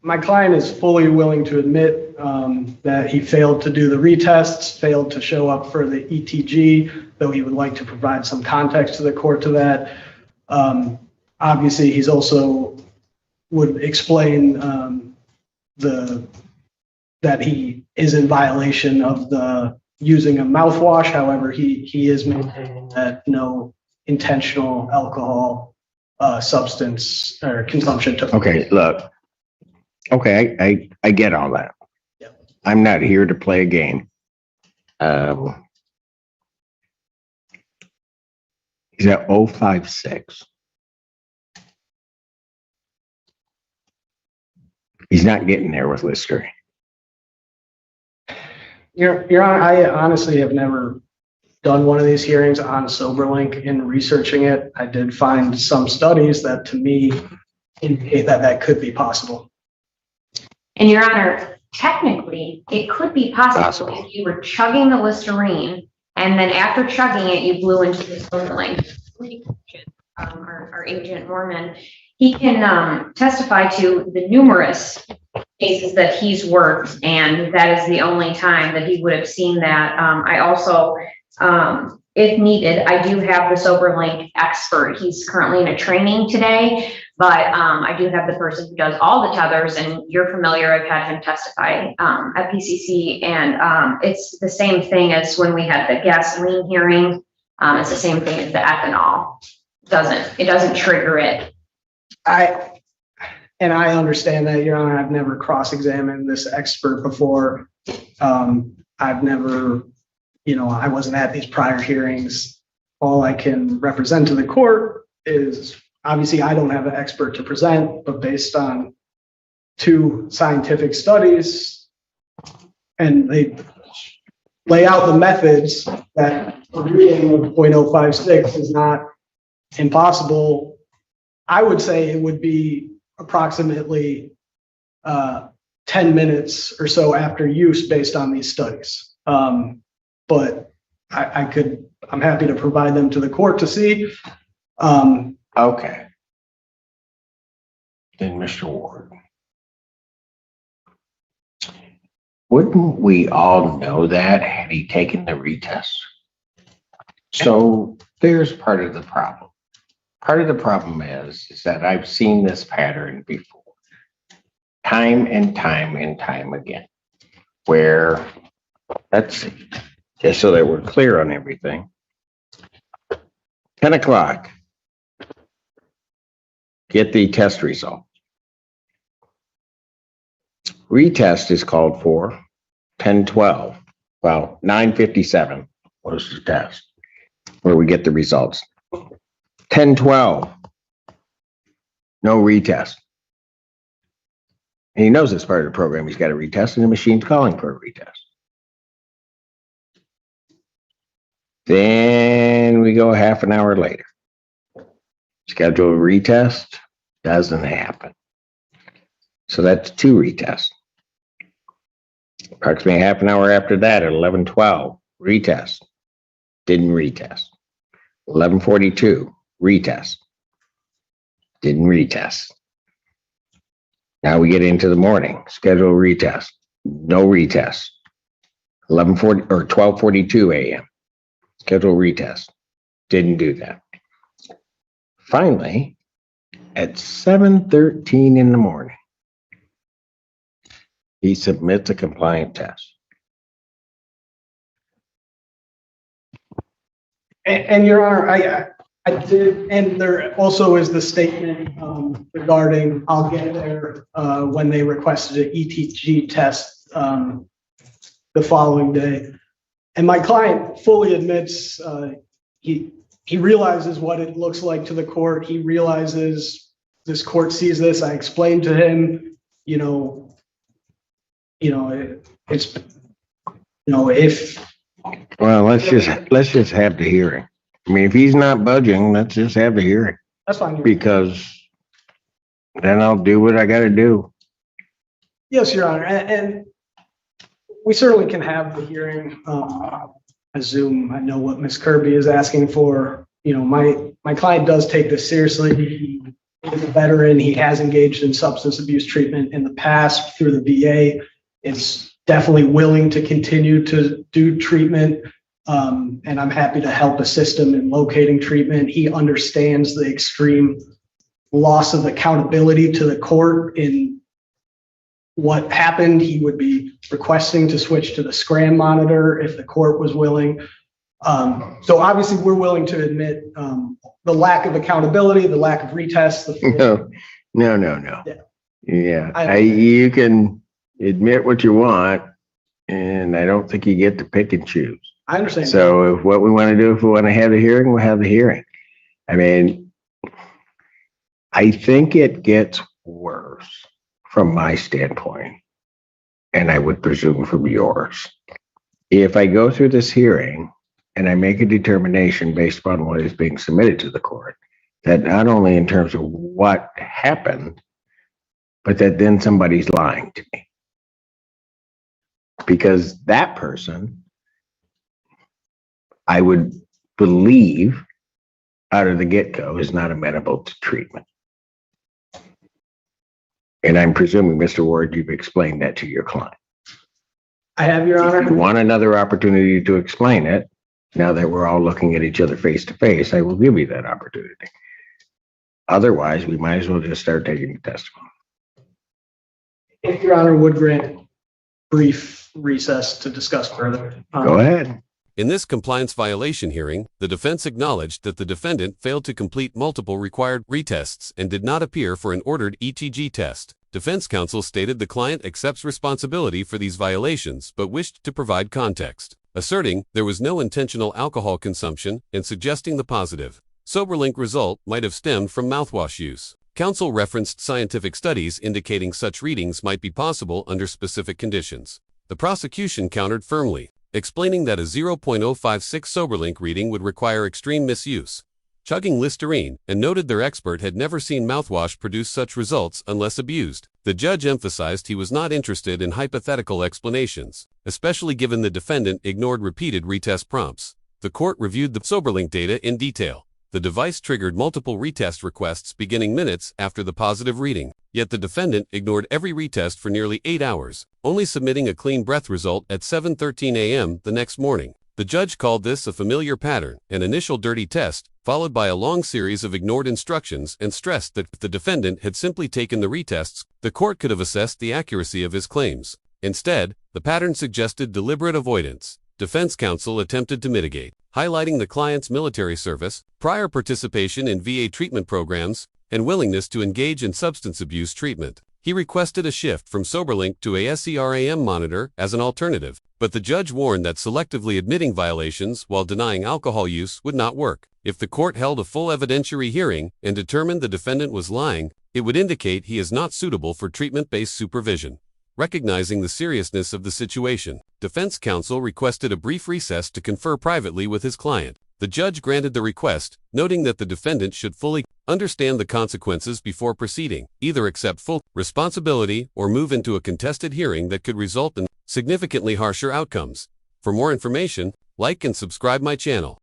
my client is fully willing to admit that he failed to do the retests, failed to show up for the ETG, though he would like to provide some context to the court to that. Obviously, he's also would explain that he is in violation of the using a mouthwash. However, he is maintaining that no intentional alcohol substance or consumption took place. Okay, look. Okay, I get all that. Yep. I'm not here to play a game. He's at 056. He's not getting there with Lister. Your Honor, I honestly have never done one of these hearings on SoberLink. In researching it, I did find some studies that to me indicate that that could be possible. And Your Honor, technically, it could be possible if you were chugging the Listerine and then after chugging it, you blew into the SoberLink. Our agent Mormon, he can testify to the numerous cases that he's worked, and that is the only time that he would have seen that. I also, if needed, I do have the SoberLink expert. He's currently in a training today, but I do have the person who does all the tethers, and you're familiar. I've had him testify at PCC, and it's the same thing as when we had the gasoline hearing. It's the same thing as the ethanol. It doesn't trigger it. I understand that, Your Honor. I've never cross-examined this expert before. I've never, I wasn't at these prior hearings. All I can represent to the court is, obviously, I don't have an expert to present, but based on 2 scientific studies, and they lay out the methods that a reading of 0.056 is not impossible. I would say it would be approximately 10 minutes or so after use based on these studies. But I'm happy to provide them to the court to see. Okay. Then Mr. Ward. Wouldn't we all know that had he taken the retest? So there's part of the problem. Part of the problem is that I've seen this pattern before, time and time and time again, where, let's see, just so that we're clear on everything. 10 o'clock, get the test result. Retest is called for 10:12. Well, 9:57 was the test where we get the results. 10:12, no retest. And he knows it's part of the program. He's got a retest and the machine's calling for a retest. Then we go half an hour later. Schedule a retest, doesn't happen. So that's 2 retests. Approximately half an hour after that at 11:12, retest, didn't retest. 11:42, retest, didn't retest. Now we get into the morning, schedule a retest, no retest. 11:40 or 12:42 a.m. schedule a retest, didn't do that. Finally, at 7:13 in the morning, he submits a compliant test. And Your Honor, I did, and there also is the statement regarding, I'll get there, when they requested an ETG test the following day. And my client fully admits he realizes what it looks like to the court. He realizes this court sees this. I explained to him, if. Well, let's just have the hearing. I mean, if he's not budging, let's just have the hearing. That's fine. Because then I'll do what I got to do. Yes, Your Honor, and we certainly can have the hearing. I assume I know what Ms. Kirby is asking for. My client does take this seriously. is a veteran. He has engaged in substance abuse treatment in the past through the VA. Is definitely willing to continue to do treatment. And I'm happy to help assist him in locating treatment. He understands the extreme loss of accountability to the court in what happened. He would be requesting to switch to the scram monitor if the court was willing. So obviously we're willing to admit the lack of accountability, the lack of retests. No. Yeah, you can admit what you want, and I don't think you get to pick and choose. I understand. So if what we want to do, if we want to have the hearing, we'll have the hearing. I mean, I think it gets worse from my standpoint, and I would presume from yours. If I go through this hearing and I make a determination based upon what is being submitted to the court, that not only in terms of what happened, but that then somebody's lying to me. Because that person, I would believe out of the get-go, is not amenable to treatment. And I'm presuming, Mr. Ward, you've explained that to your client. I have, Your Honor. If you want another opportunity to explain it, now that we're all looking at each other face to face, I will give you that opportunity. Otherwise, we might as well just start taking the testimony. If Your Honor would grant brief recess to discuss further. Go ahead. In this compliance violation hearing, the defense acknowledged that the defendant failed to complete multiple required retests and did not appear for an ordered ETG test. Defense counsel stated the client accepts responsibility for these violations but wished to provide context, asserting there was no intentional alcohol consumption and suggesting the positive SoberLink result might have stemmed from mouthwash use. Counsel referenced scientific studies indicating such readings might be possible under specific conditions. The prosecution countered firmly, explaining that a 0.056 SoberLink reading would require extreme misuse, chugging Listerine, and noted their expert had never seen mouthwash produce such results unless abused. The judge emphasized he was not interested in hypothetical explanations, especially given the defendant ignored repeated retest prompts. The court reviewed the SoberLink data in detail. The device triggered multiple retest requests beginning minutes after the positive reading, yet the defendant ignored every retest for nearly 8 hours, only submitting a clean breath result at 7:13 a.m. the next morning. The judge called this a familiar pattern, an initial dirty test, followed by a long series of ignored instructions, and stressed that if the defendant had simply taken the retests, the court could have assessed the accuracy of his claims. Instead, the pattern suggested deliberate avoidance. Defense counsel attempted to mitigate, highlighting the client's military service, prior participation in VA treatment programs, and willingness to engage in substance abuse treatment. He requested a shift from SoberLink to a SCRAM monitor as an alternative, but the judge warned that selectively admitting violations while denying alcohol use would not work. If the court held a full evidentiary hearing and determined the defendant was lying, it would indicate he is not suitable for treatment-based supervision. Recognizing the seriousness of the situation, defense counsel requested a brief recess to confer privately with his client. The judge granted the request, noting that the defendant should fully understand the consequences before proceeding, either accept full responsibility or move into a contested hearing that could result in significantly harsher outcomes. For more information, like and subscribe my channel.